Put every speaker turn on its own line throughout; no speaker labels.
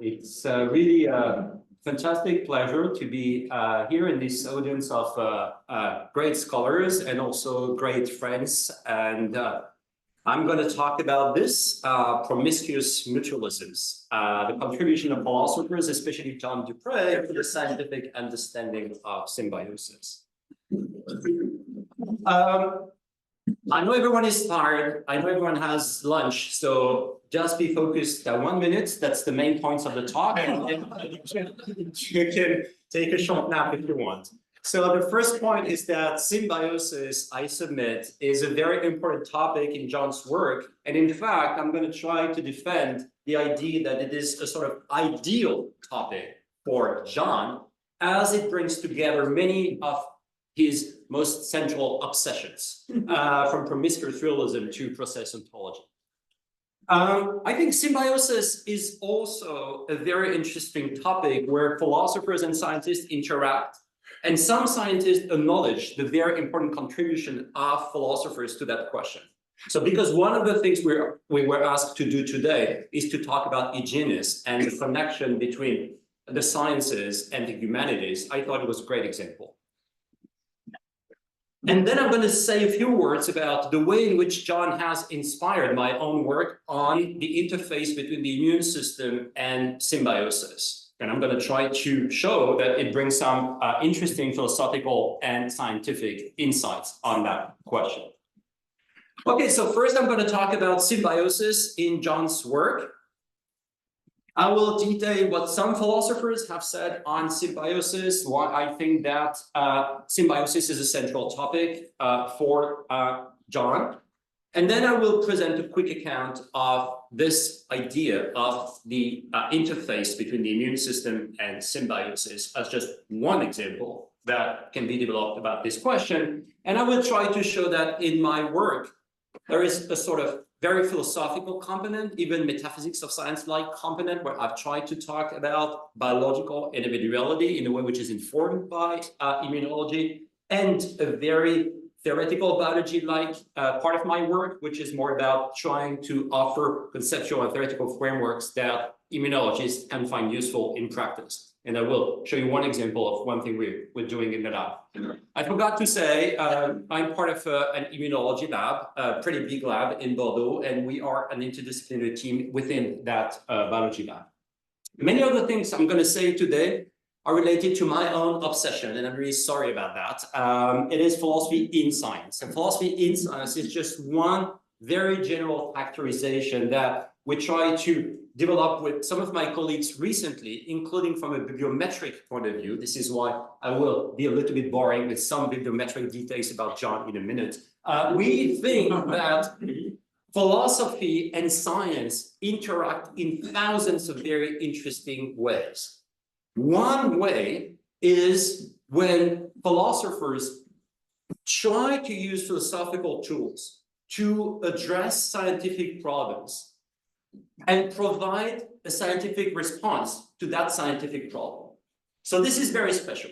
It's really a fantastic pleasure to be here in this audience of great scholars and also great friends. And I'm going to talk about this, promiscuous mutualisms, the contribution of philosophers, especially John Dupré, to the scientific understanding of symbiosis. I know everyone is tired. I know everyone has lunch, so just be focused. 1 minute, that's the main points of the talk, and then you can take a short nap if you want. So the first point is that symbiosis, I submit, is a very important topic in John's work. And in fact, I'm going to try to defend the idea that it is a sort of ideal topic for John, as it brings together many of his most central obsessions, from promiscuous realism to process ontology. I think symbiosis is also a very interesting topic where philosophers and scientists interact, and some scientists acknowledge the very important contribution of philosophers to that question. So because one of the things we were asked to do today is to talk about Egenis and the connection between the sciences and the humanities, I thought it was a great example. And then I'm going to say a few words about the way in which John has inspired my own work on the interface between the immune system and symbiosis. And I'm going to try to show that it brings some interesting philosophical and scientific insights on that question. Okay, so first I'm going to talk about symbiosis in John's work. I will detail what some philosophers have said on symbiosis, why I think that symbiosis is a central topic for John. And then I will present a quick account of this idea of the interface between the immune system and symbiosis as just one example that can be developed about this question. And I will try to show that in my work, there is a sort of very philosophical component, even metaphysics of science-like component, where I've tried to talk about biological individuality in a way which is informed by immunology, and a very theoretical biology-like part of my work, which is more about trying to offer conceptual and theoretical frameworks that immunologists can find useful in practice. And I will show you one example of one thing we're doing in the lab. I forgot to say, I'm part of an immunology lab, a pretty big lab in Bordeaux, and we are an interdisciplinary team within that biology lab. Many of the things I'm going to say today are related to my own obsession, and I'm really sorry about that. It is philosophy in science. And philosophy in science is just one very general factorization that we try to develop with some of my colleagues recently, including from a bibliometric point of view. This is why I will be a little bit boring with some bibliometric details about John in a minute. We think that philosophy and science interact in thousands of very interesting ways. One way is when philosophers try to use philosophical tools to address scientific problems and provide a scientific response to that scientific problem. So this is very special.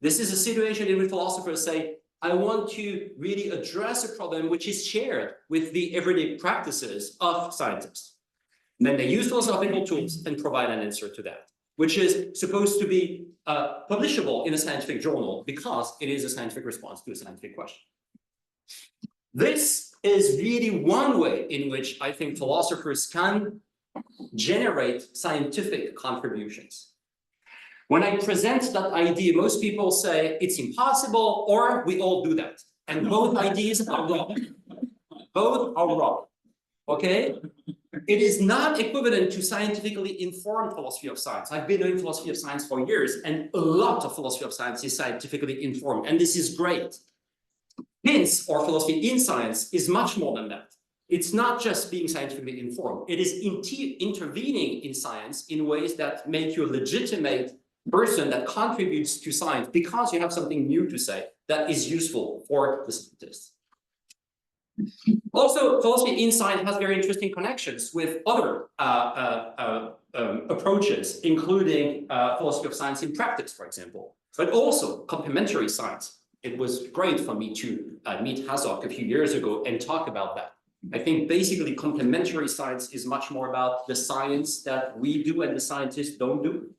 This is a situation in which philosophers say, I want to really address a problem which is shared with the everyday practices of scientists. And then they use philosophical tools and provide an answer to that, which is supposed to be publishable in a scientific journal because it is a scientific response to a scientific question. This is really one way in which I think philosophers can generate scientific contributions. When I present that idea, most people say it's impossible or we all do that. And both ideas are wrong. Both are wrong. Okay? It is not equivalent to scientifically informed philosophy of science. I've been doing philosophy of science for years, and a lot of philosophy of science is scientifically informed, and this is great. Hence, or philosophy in science is much more than that. It's not just being scientifically informed. It is intervening in science in ways that make you a legitimate person that contributes to science because you have something new to say that is useful for the scientists. Also, philosophy in science has very interesting connections with other approaches, including philosophy of science in practice, for example, but also complementary science. It was great for me to meet Hazok a few years ago and talk about that. I think basically complementary science is much more about the science that we do and the scientists don't do.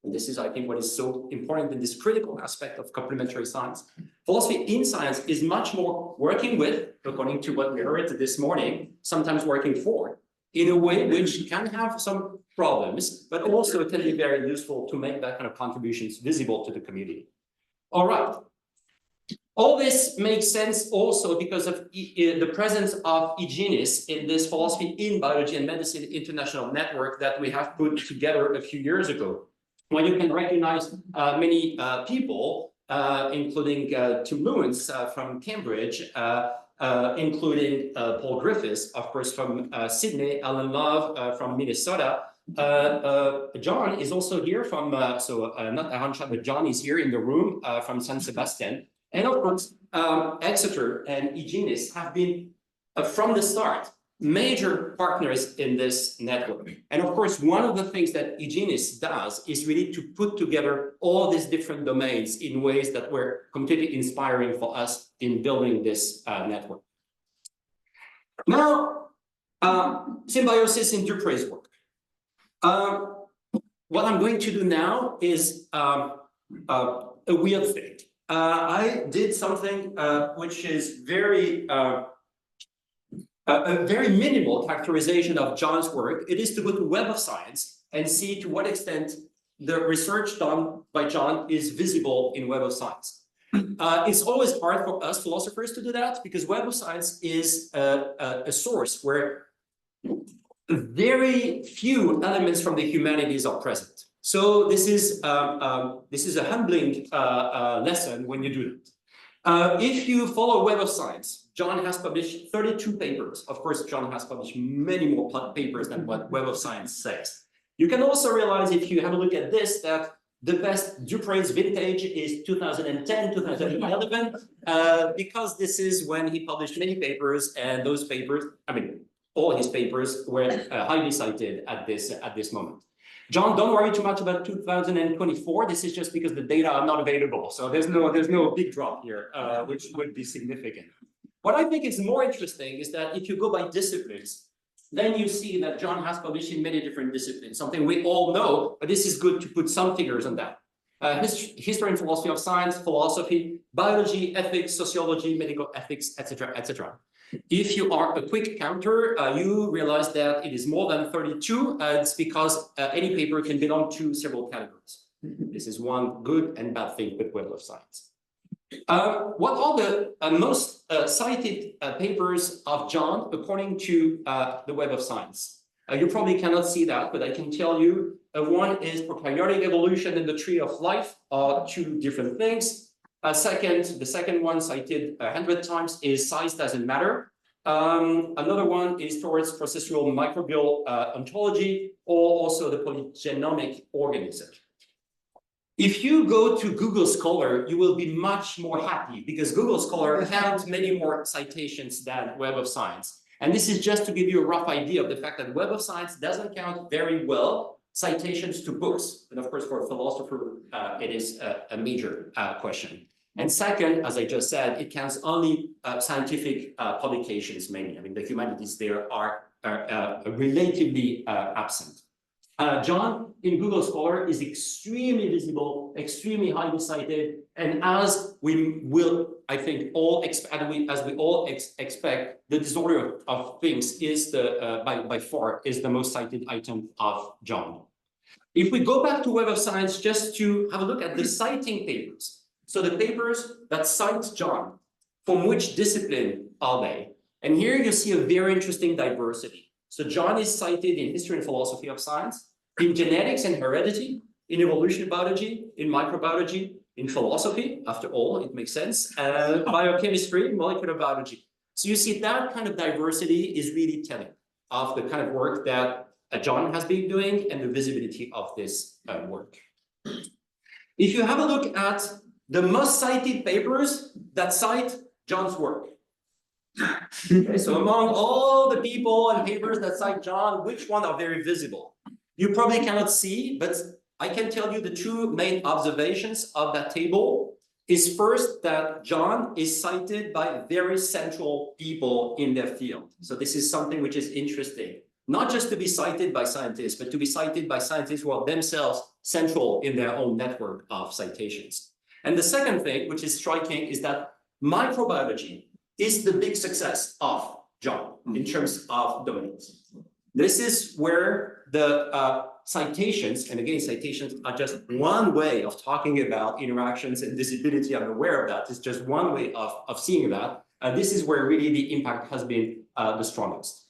And this is, I think, what is so important in this critical aspect of complementary science. Philosophy in science is much more working with, according to what we heard this morning, sometimes working for, in a way which can have some problems, but also can be very useful to make that kind of contributions visible to the community. All right. All this makes sense also because of the presence of Egenis in this Philosophy in Biology and Medicine international network that we have put together a few years ago, when you can recognize many people, including Tim Lewins from Cambridge, including Paul Griffiths, of course, from Sydney, Alan Love from Minnesota. John is also here from, not Arantxa, but John is here in the room from San Sebastian. And of course, Exeter and Egenis have been, from the start, major partners in this network. And of course, one of the things that Egenis does is really to put together all these different domains in ways that were completely inspiring for us in building this network. Now, symbiosis in Dupré's work. What I'm going to do now is a weird thing. I did something which is a very minimal characterization of John's work. It is to go to Web of Science and see to what extent the research done by John is visible in Web of Science. It's always hard for us philosophers to do that because Web of Science is a source where very few elements from the humanities are present. So this is a humbling lesson when you do that. If you follow Web of Science, John has published 32 papers. Of course, John has published many more papers than what Web of Science says. You can also realize, if you have a look at this, that the best Dupré's vintage is 2010, 2011, because this is when he published many papers, and those papers, all his papers were highly cited at this moment. John, don't worry too much about 2024. This is just because the data are not available. So there's no big drop here, which would be significant. What I think is more interesting is that if you go by disciplines, then you see that John has published in many different disciplines, something we all know, but this is good to put some figures on that. History and philosophy of science, philosophy, biology, ethics, sociology, medical ethics, etc., etc. If you are a quick counter, you realize that it is more than 32. It's because any paper can belong to several categories. This is one good and bad thing with Web of Science. What are the most cited papers of John according to the Web of Science? You probably cannot see that, but I can tell you one is prokaryotic evolution and the tree of life are two different things. The second one cited 100 times is size doesn't matter. Another one is towards processual microbial ontology, or also the polygenomic organism. If you go to Google Scholar, you will be much more happy because Google Scholar counts many more citations than Web of Science. And this is just to give you a rough idea of the fact that Web of Science doesn't count very well citations to books. And of course, for a philosopher, it is a major question. And second, as I just said, it counts only scientific publications mainly. The humanities there are relatively absent. John in Google Scholar is extremely visible, extremely highly cited, and as we will, I think, all expect, the disorder of things is by far is the most cited item of John. If we go back to Web of Science just to have a look at the citing papers. So the papers that cite John, from which discipline are they? And here you see a very interesting diversity. So John is cited in history and philosophy of science, in genetics and heredity, in evolutionary biology, in microbiology, in philosophy, after all, it makes sense, biochemistry, molecular biology. So you see that kind of diversity is really telling of the kind of work that John has been doing and the visibility of this work. If you have a look at the most cited papers that cite John's work. Okay, so among all the people and papers that cite John, which one are very visible? You probably cannot see, but I can tell you the two main observations of that table. is first that John is cited by very central people in their field. So this is something which is interesting, not just to be cited by scientists, but to be cited by scientists who are themselves central in their own network of citations. And the second thing, which is striking, is that microbiology is the big success of John in terms of domains. This is where the citations, and again, citations are just one way of talking about interactions and disability. I'm aware of that. It's just one way of seeing that. This is where really the impact has been the strongest.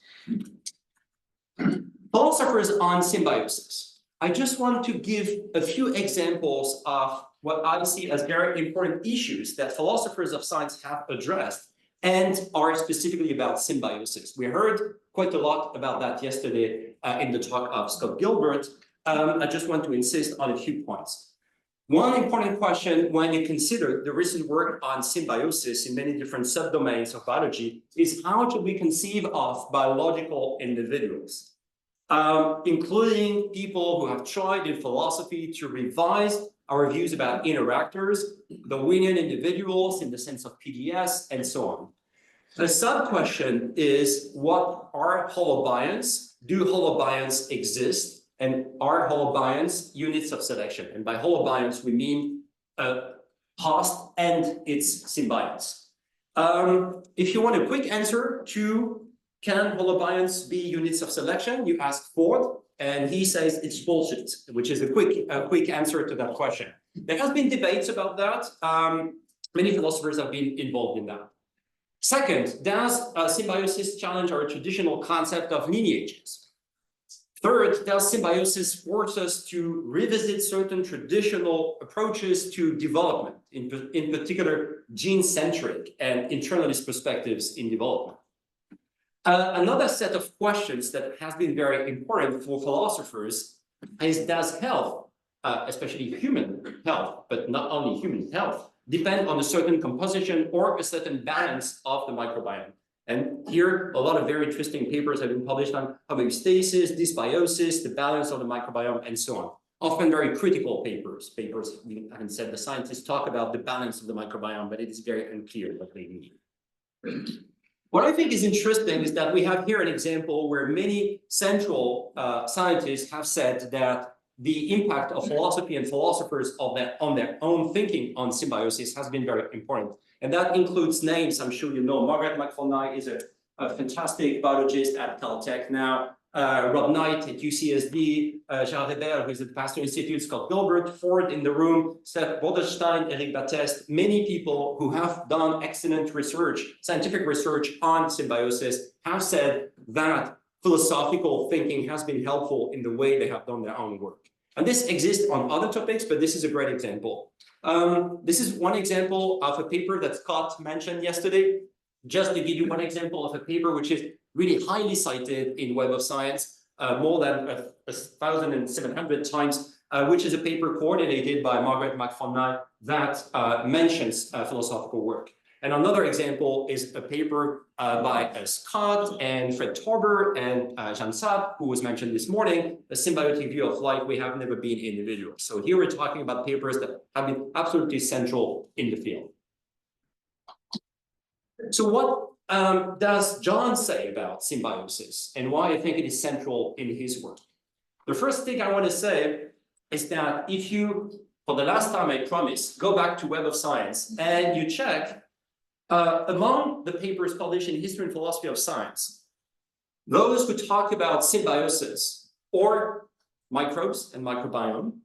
Philosophers on symbiosis. I just want to give a few examples of what I see as very important issues that philosophers of science have addressed and are specifically about symbiosis. We heard quite a lot about that yesterday in the talk of Scott Gilbert. I just want to insist on a few points. One important question when you consider the recent work on symbiosis in many different subdomains of biology is how should we conceive of biological individuals, including people who have tried in philosophy to revise our views about interactors, Darwinian individuals in the sense of PDS, and so on. The sub-question is, what are holobionts? Do holobionts exist? And are holobionts units of selection? And by holobionts, we mean host and its symbionts. If you want a quick answer to can holobionts be units of selection, you ask Ford, and he says it's bullshit, which is a quick answer to that question. There has been debates about that. Many philosophers have been involved in that. Second, does symbiosis challenge our traditional concept of lineages? Third, does symbiosis force us to revisit certain traditional approaches to development, in particular gene-centric and internalist perspectives in development? Another set of questions that has been very important for philosophers is, does health, especially human health, but not only human health, depend on a certain composition or a certain balance of the microbiome? And here, a lot of very interesting papers have been published on homeostasis, dysbiosis, the balance of the microbiome, and so on. Often very critical papers. We haven't said the scientists talk about the balance of the microbiome, but it is very unclear what they mean. What I think is interesting is that we have here an example where many central scientists have said that the impact of philosophy and philosophers on their own thinking on symbiosis has been very important. And that includes names I'm sure you know. Margaret McFarlane is a fantastic biologist at Caltech now. Rob Knight at UCSD, Gerard Weber, who is at the Pasteur Institute, Scott Gilbert, Ford in the room, Seth Bodenstein, Eric Batteste, many people who have done excellent research, scientific research on symbiosis, have said that philosophical thinking has been helpful in the way they have done their own work. And this exists on other topics, but this is a great example. This is one example of a paper that Scott mentioned yesterday. Just to give you one example of a paper which is really highly cited in Web of Science, more than 1,700 times, which is a paper coordinated by Margaret McFarlane that mentions philosophical work. And another example is a paper by Scott and Fred Torber and Jean Saab, who was mentioned this morning, A Symbiotic View of Life, We Have Never Been Individuals. So here we're talking about papers that have been absolutely central in the field. So what does John say about symbiosis and why I think it is central in his work? The first thing I want to say is that if you, for the last time I promise, go back to Web of Science and you check among the papers published in History and Philosophy of Science, those who talk about symbiosis or microbes and microbiome,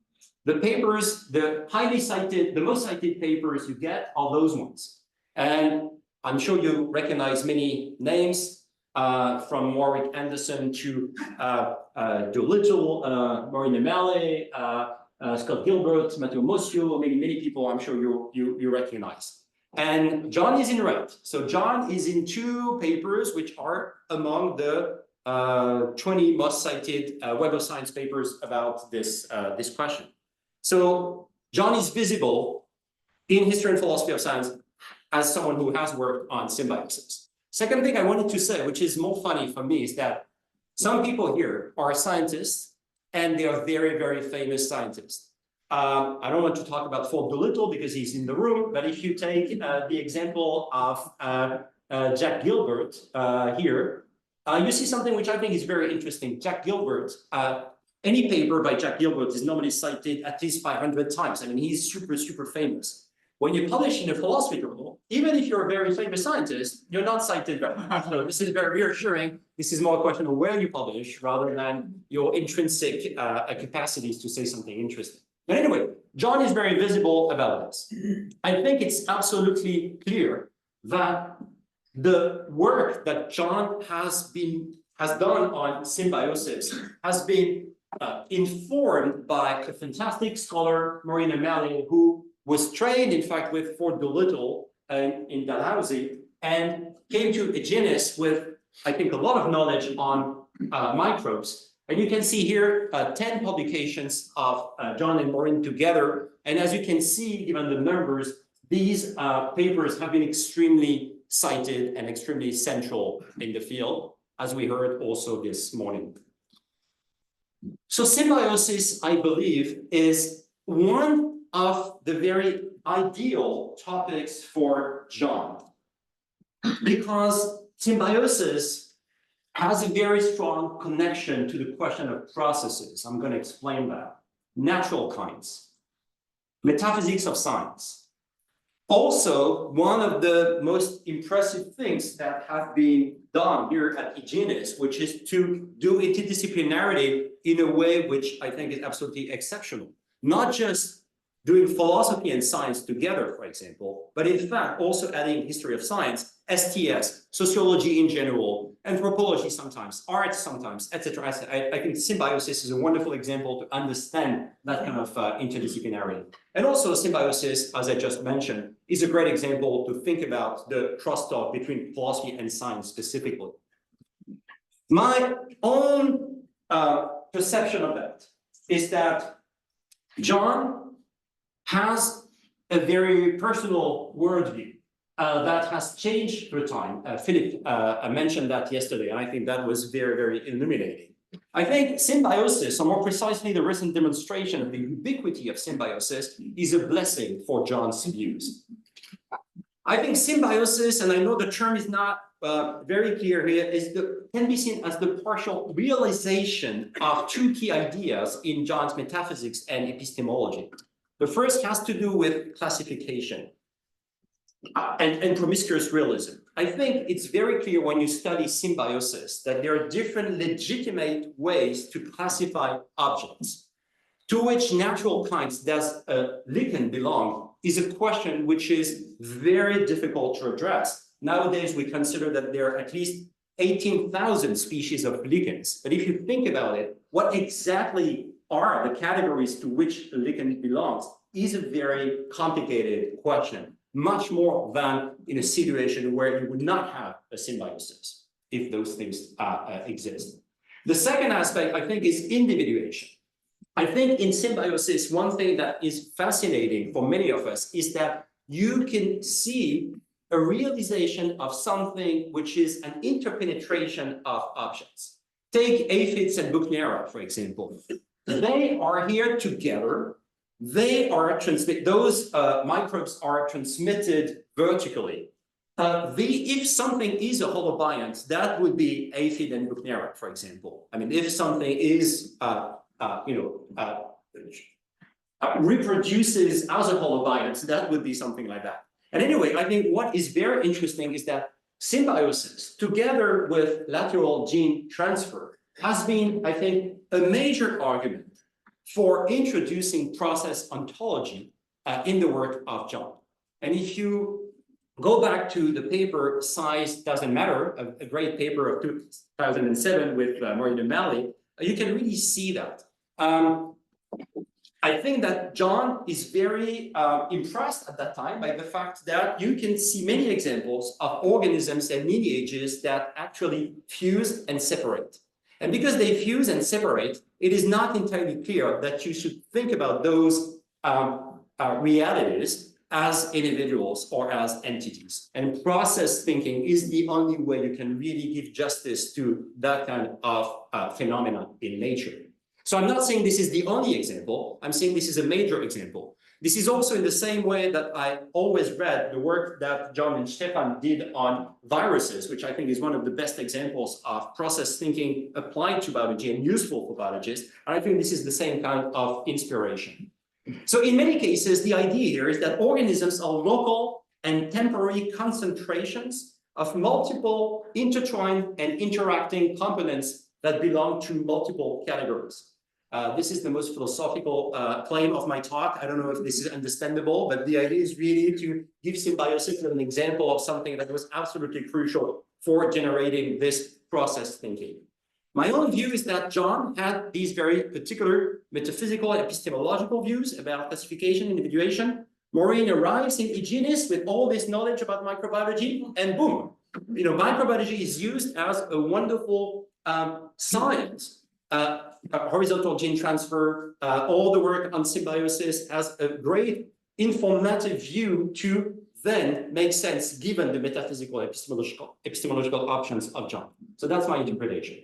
the papers, the most cited papers you get are those ones. And I'm sure you recognize many names from Warwick Anderson to Doolittle, Maureen O'Malley, Scott Gilbert, Matteo Mosio, many people I'm sure you recognize. And John is in red. So John is in two papers which are among the 20 most cited Web of Science papers about this question. So John is visible in History and Philosophy of Science as someone who has worked on symbiosis. Second thing I wanted to say, which is more funny for me, is that some people here are scientists and they are very, very famous scientists. I don't want to talk about Ford Doolittle because he's in the room, but if you take the example of Jack Gilbert here, you see something which I think is very interesting. Jack Gilbert, any paper by Jack Gilbert is normally cited at least 500 times. I mean, he's super, super famous. When you publish in a philosophy journal, even if you're a very famous scientist, you're not cited very much. So this is very reassuring. This is more a question of where you publish rather than your intrinsic capacities to say something interesting. But anyway, John is very visible about this. I think it's absolutely clear that the work that John has done on symbiosis has been informed by a fantastic scholar, Maureen O'Malley, who was trained, in fact, with Ford Doolittle in Dalhousie, and came to Egenis with, I think, a lot of knowledge on microbes. And you can see here 10 publications of John and Maureen together. And as you can see, given the numbers, these papers have been extremely cited and extremely central in the field, as we heard also this morning. So symbiosis, I believe, is one of the very ideal topics for John, because symbiosis has a very strong connection to the question of processes. I'm going to explain that. Natural kinds, metaphysics of science. Also, one of the most impressive things that have been done here at Egenis, which is to do interdisciplinarity in a way which I think is absolutely exceptional. Not just doing philosophy and science together, for example, but in fact also adding history of science, STS, sociology in general, anthropology sometimes, art sometimes, etc. I think symbiosis is a wonderful example to understand that kind of interdisciplinarity. And also symbiosis, as I just mentioned, is a great example to think about the crosstalk between philosophy and science specifically. My own perception of that is that John has a very personal worldview that has changed through time. Philip mentioned that yesterday, and I think that was very, very illuminating. I think symbiosis, or more precisely the recent demonstration of the ubiquity of symbiosis, is a blessing for John's views. I think symbiosis, and I know the term is not very clear here, can be seen as the partial realization of two key ideas in John's metaphysics and epistemology. The first has to do with classification and promiscuous realism. I think it's very clear when you study symbiosis that there are different legitimate ways to classify objects. To which natural kinds does a lichen belong is a question which is very difficult to address. Nowadays, we consider that there are at least 18,000 species of lichens. But if you think about it, what exactly are the categories to which a lichen belongs is a very complicated question, much more than in a situation where you would not have a symbiosis, if those things exist. The second aspect, I think, is individuation. I think in symbiosis, one thing that is fascinating for many of us is that you can see a realization of something which is an interpenetration of objects. Take aphids and Buchnera, for example. They are here together. They are those microbes are transmitted vertically. If something is a holobiont, that would be aphid and Buchnera, for example. I mean, if something is reproduces as a holobiont, that would be something like that. And anyway, I think what is very interesting is that symbiosis, together with lateral gene transfer, has been, I think, a major argument for introducing process ontology in the work of John. And if you go back to the paper Size Doesn't Matter, a great paper of 2007 with Maureen O'Malley, you can really see that. I think that John is very impressed at that time by the fact that you can see many examples of organisms and lineages that actually fuse and separate. And because they fuse and separate, it is not entirely clear that you should think about those realities as individuals or as entities. And process thinking is the only way you can really give justice to that kind of phenomena in nature. So I'm not saying this is the only example. I'm saying this is a major example. This is also in the same way that I always read the work that John and Chapman did on viruses, which I think is one of the best examples of process thinking applied to biology and useful for biologists. And I think this is the same kind of inspiration. So in many cases, the idea here is that organisms are local and temporary concentrations of multiple intertwined and interacting components that belong to multiple categories. This is the most philosophical claim of my talk. I don't know if this is understandable, but the idea is really to give symbiosis an example of something that was absolutely crucial for generating this process thinking. My own view is that John had these very particular metaphysical epistemological views about classification and individuation. Maureen arrives in Egenis with all this knowledge about microbiology, and boom, microbiology is used as a wonderful science. Horizontal gene transfer, all the work on symbiosis has a great informative view to then make sense given the metaphysical epistemological options of John. So that's my interpretation.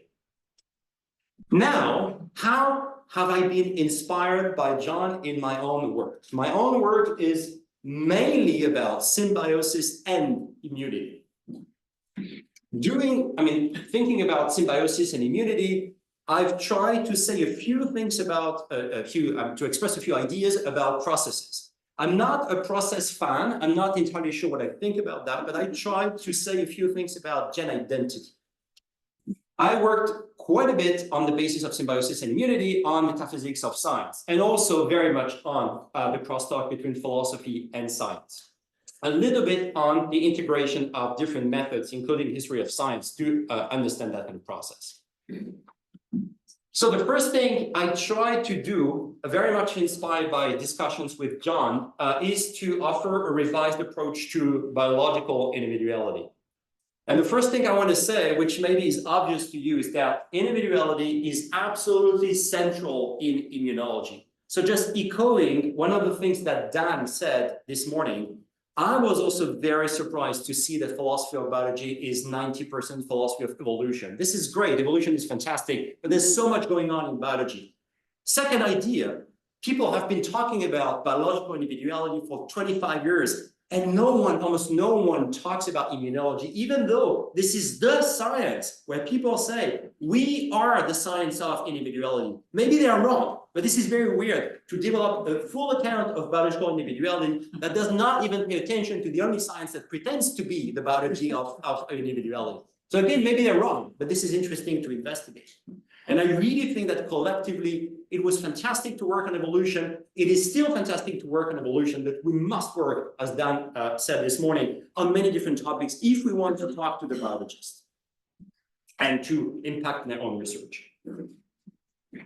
Now, how have I been inspired by John in my own work? My own work is mainly about symbiosis and immunity. Thinking about symbiosis and immunity, I've tried to say a few things about to express a few ideas about processes. I'm not a process fan. I'm not entirely sure what I think about that, but I tried to say a few things about gen identity. I worked quite a bit on the basis of symbiosis and immunity on metaphysics of science, and also very much on the crosstalk between philosophy and science. A little bit on the integration of different methods, including history of science, to understand that kind of process. So the first thing I tried to do, very much inspired by discussions with John, is to offer a revised approach to biological individuality. And the first thing I want to say, which maybe is obvious to you, is that individuality is absolutely central in immunology. So just echoing one of the things that Dan said this morning, I was also very surprised to see that philosophy of biology is 90% philosophy of evolution. This is great. Evolution is fantastic, but there's so much going on in biology. Second idea, people have been talking about biological individuality for 25 years, and almost no one talks about immunology, even though this is the science where people say, we are the science of individuality. Maybe they are wrong, but this is very weird to develop a full account of biological individuality that does not even pay attention to the only science that pretends to be the biology of individuality. So again, maybe they're wrong, but this is interesting to investigate. And I really think that collectively, it was fantastic to work on evolution. It is still fantastic to work on evolution, but we must work, as Dan said this morning, on many different topics if we want to talk to the biologists and to impact their own research.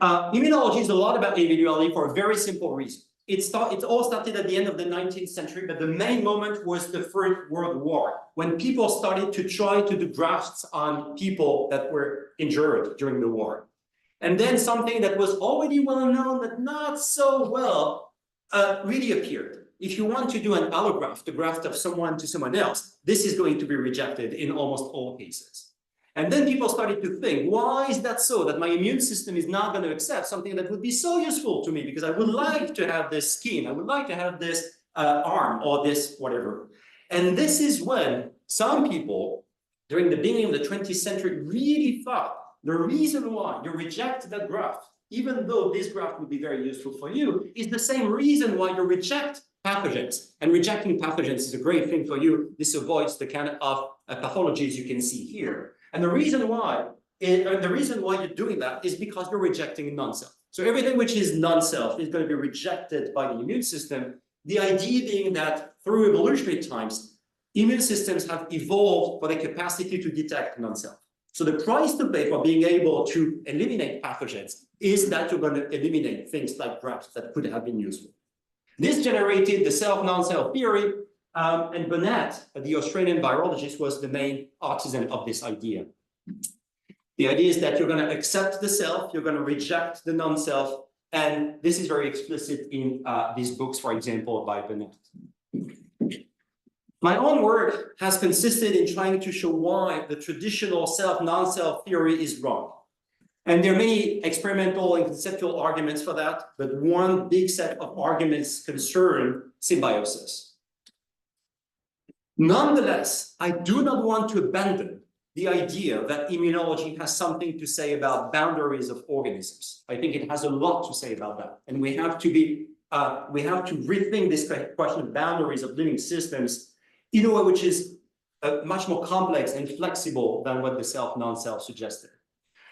Immunology is a lot about individuality for a very simple reason. It all started at the end of the 19th century, but the main moment was the First World War, when people started to try to do grafts on people that were injured during the war. And then something that was already well known, but not so well, really appeared. If you want to do an allograft, the graft of someone to someone else, this is going to be rejected in almost all cases. And then people started to think, why is that so, that my immune system is not going to accept something that would be so useful to me, because I would like to have this skin, I would like to have this arm or this whatever. And this is when some people, during the beginning of the 20th century, really thought the reason why you reject that graft, even though this graft would be very useful for you, is the same reason why you reject pathogens. And rejecting pathogens is a great thing for you. This avoids the kind of pathologies you can see here. And the reason why you're doing that is because you're rejecting non-self. So everything which is non-self is going to be rejected by the immune system. The idea being that through evolutionary times, immune systems have evolved for the capacity to detect non-self. So the price to pay for being able to eliminate pathogens is that you're going to eliminate things like grafts that could have been useful. This generated the self-non-self theory, and Burnett, the Australian virologist, was the main artisan of this idea. The idea is that you're going to accept the self, you're going to reject the non-self, and this is very explicit in these books, for example, by Burnett. My own work has consisted in trying to show why the traditional self-non-self theory is wrong. And there are many experimental and conceptual arguments for that, but one big set of arguments concern symbiosis. Nonetheless, I do not want to abandon the idea that immunology has something to say about boundaries of organisms. I think it has a lot to say about that, and we have to rethink this question of boundaries of living systems in a way which is much more complex and flexible than what the self-non-self suggested.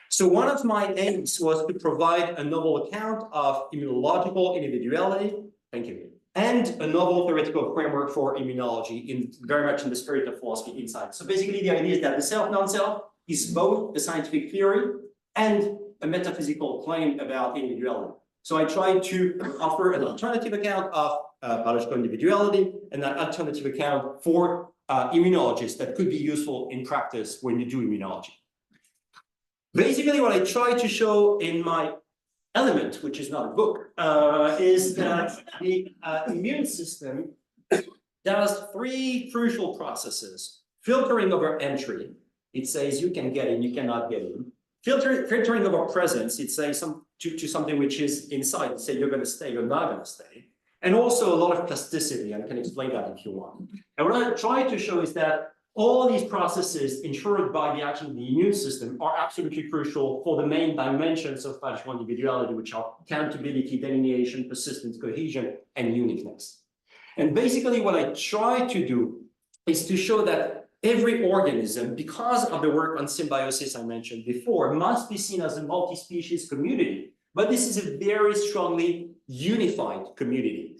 So one of my aims was to provide a novel account of immunological individuality, thank you, and a novel theoretical framework for immunology, very much in the spirit of philosophy inside. So basically the idea is that the self-non-self is both a scientific theory and a metaphysical claim about individuality. So I tried to offer an alternative account of biological individuality and an alternative account for immunologists that could be useful in practice when you do immunology. Basically, what I try to show in my element, which is not a book, is that the immune system does three crucial processes. Filtering over entry, it says you can get in, you cannot get in. Filtering over presence, it says to something which is inside, it says you're going to stay, you're not going to stay. And also a lot of plasticity, and I can explain that if you want. And what I try to show is that all these processes ensured by the action of the immune system are absolutely crucial for the main dimensions of biological individuality, which are accountability, delineation, persistence, cohesion, and uniqueness. And basically what I try to do is to show that every organism, because of the work on symbiosis I mentioned before, must be seen as a multi-species community, but this is a very strongly unified community.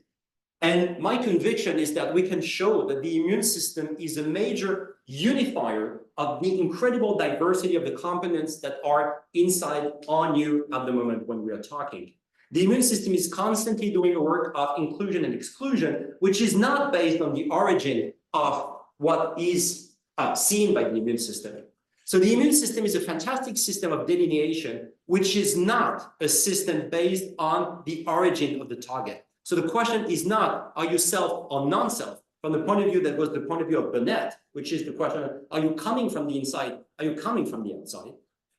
And my conviction is that we can show that the immune system is a major unifier of the incredible diversity of the components that are inside on you at the moment when we are talking. The immune system is constantly doing a work of inclusion and exclusion, which is not based on the origin of what is seen by the immune system. So the immune system is a fantastic system of delineation, which is not a system based on the origin of the target. So the question is not, are you self or non-self? From the point of view that was the point of view of Burnett, which is the question of, are you coming from the inside? Are you coming from the outside?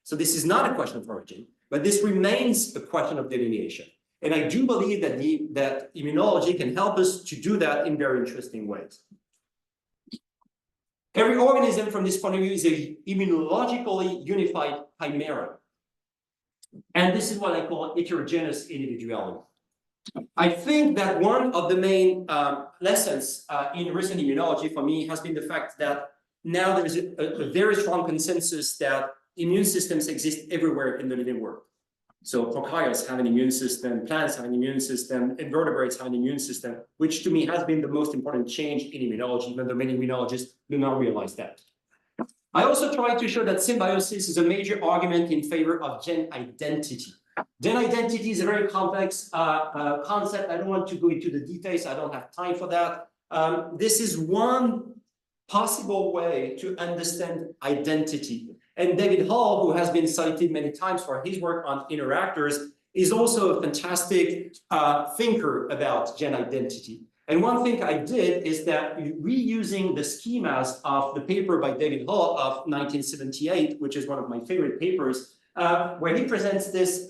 So this is not a question of origin, but this remains a question of delineation. And I do believe that, that immunology can help us to do that in very interesting ways. Every organism from this point of view is a immunologically unified chimera. And this is what I call heterogeneous individuality. I think that one of the main lessons in recent immunology for me has been the fact that now there is a very strong consensus that immune systems exist everywhere in the living world. So prokaryotes have an immune system, plants have an immune system, invertebrates have an immune system, which to me has been the most important change in immunology, even though many immunologists do not realize that. I also try to show that symbiosis is a major argument in favor of gen identity. Gen identity is a very complex concept. I don't want to go into the details. I don't have time for that. This is one possible way to understand identity. And David Hall, who has been cited many times for his work on interactors, is also a fantastic thinker about gen identity. And one thing I did is that reusing the schemas of the paper by David Hall of 1978, which is one of my favorite papers, where he presents this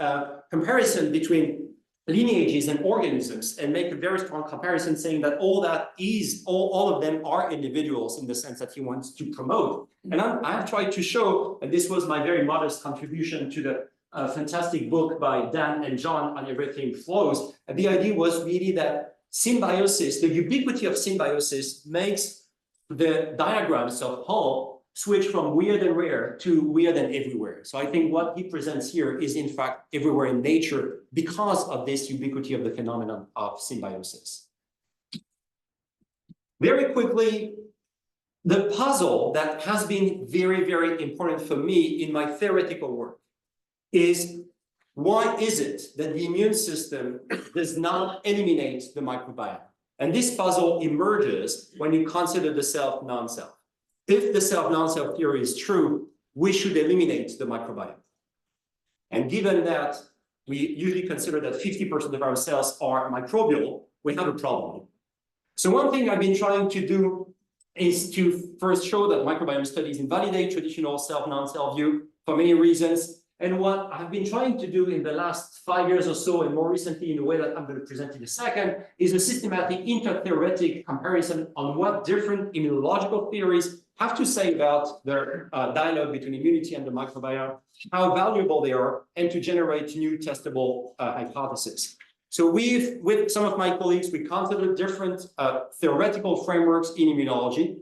comparison between lineages and organisms and make a very strong comparison saying that all of them are individuals in the sense that he wants to promote. And I have tried to show, and this was my very modest contribution to the fantastic book by Dan and John on Everything Flows. And the idea was really that symbiosis, the ubiquity of symbiosis makes the diagrams of Hall switch from weird and rare to weird and everywhere. So I think what he presents here is in fact everywhere in nature because of this ubiquity of the phenomenon of symbiosis. Very quickly, the puzzle that has been very, very important for me in my theoretical work is why is it that the immune system does not eliminate the microbiome? And this puzzle emerges when you consider the self, non-self. If the self-non-self theory is true, we should eliminate the microbiome. And given that we usually consider that 50% of our cells are microbial, we have a problem. So one thing I've been trying to do is to first show that microbiome studies invalidate traditional self-non-self view for many reasons. And what I've been trying to do in the last 5 years or so, and more recently in the way that I'm going to present in a second, is a systematic inter-theoretic comparison on what different immunological theories have to say about their dialogue between immunity and the microbiome, how valuable they are, and to generate new testable hypotheses. So with some of my colleagues, we considered different theoretical frameworks in immunology,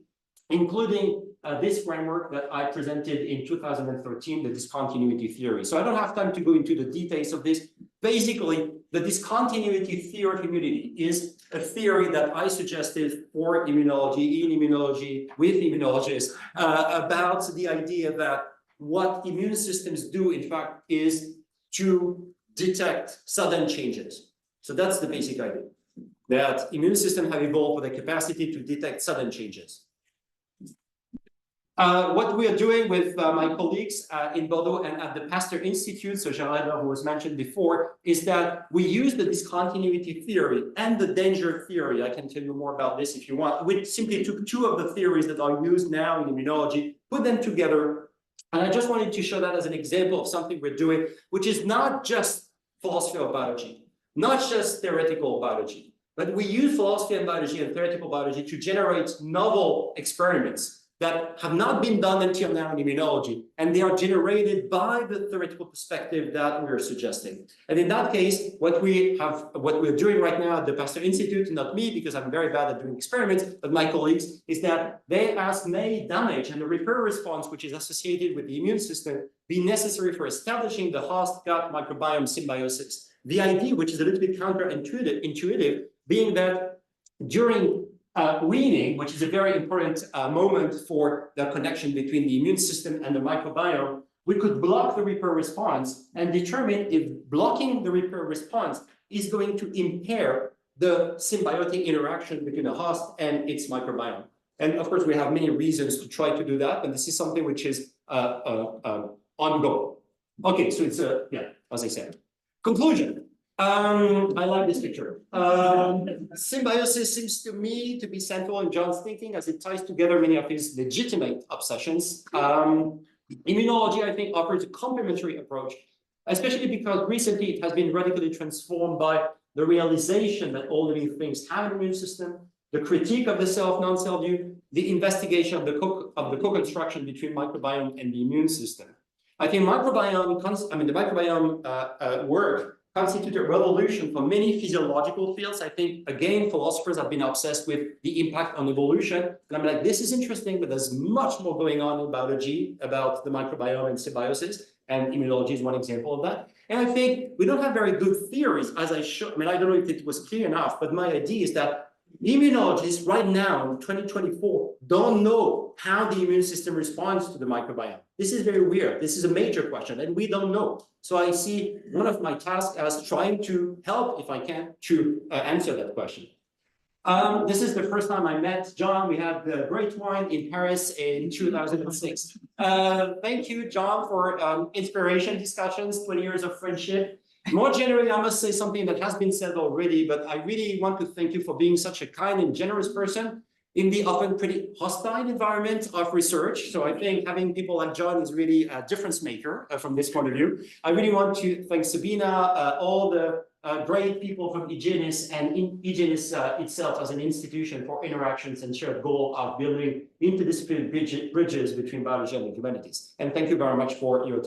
including this framework that I presented in 2013, the discontinuity theory. So I don't have time to go into the details of this. Basically, the discontinuity theory of immunity is a theory that I suggested for immunology, in immunology, with immunologists, about the idea that what immune systems do, in fact, is to detect sudden changes. So that's the basic idea, that immune systems have evolved with the capacity to detect sudden changes. What we are doing with my colleagues in Bordeaux and at the Pasteur Institute, so Jean-Albert, who was mentioned before, is that we use the discontinuity theory and the danger theory. I can tell you more about this if you want. We simply took two of the theories that are used now in immunology, put them together, and I just wanted to show that as an example of something we're doing, which is not just philosophy of biology, not just theoretical biology, but we use philosophy of biology and theoretical biology to generate novel experiments that have not been done until now in immunology, and they are generated by the theoretical perspective that we're suggesting. And in that case, what we're doing right now at the Pasteur Institute, not me, because I'm very bad at doing experiments, but my colleagues, is that they ask, may damage and the repair response, which is associated with the immune system, be necessary for establishing the host-gut microbiome symbiosis? The idea, which is a little bit counterintuitive, being that during weaning, which is a very important moment for the connection between the immune system and the microbiome, we could block the repair response and determine if blocking the repair response is going to impair the symbiotic interaction between the host and its microbiome. And of course, we have many reasons to try to do that, and this is something which is ongoing. Okay, so it's as I said. Conclusion. I like this picture. Symbiosis seems to me to be central in John's thinking as it ties together many of his legitimate obsessions. Immunology, I think, offers a complementary approach, especially because recently it has been radically transformed by the realization that all living things have an immune system, the critique of the self, non-self view, the investigation of the co-construction between microbiome and the immune system. I think the microbiome work constitute a revolution for many physiological fields. I think, again, philosophers have been obsessed with the impact on evolution. And I'm like, this is interesting, but there's much more going on in biology about the microbiome and symbiosis. And immunology is one example of that. And I think we don't have very good theories, as I showed. I mean, I don't know if it was clear enough, but my idea is that immunologists right now in 2024 don't know how the immune system responds to the microbiome. This is very weird. This is a major question, and we don't know. So I see one of my tasks as trying to help, if I can, to answer that question. This is the first time I met John. We had the great wine in Paris in 2006. Thank you, John, for inspiration discussions, 20 years of friendship. More generally, I must say something that has been said already, but I really want to thank you for being such a kind and generous person in the often pretty hostile environment of research. So I think having people like John is really a difference maker from this point of view. I really want to thank Sabina, all the great people from Egenis and Egenis itself as an institution for interactions and shared goal of building interdisciplinary bridges between biology and the humanities. And thank you very much for your time.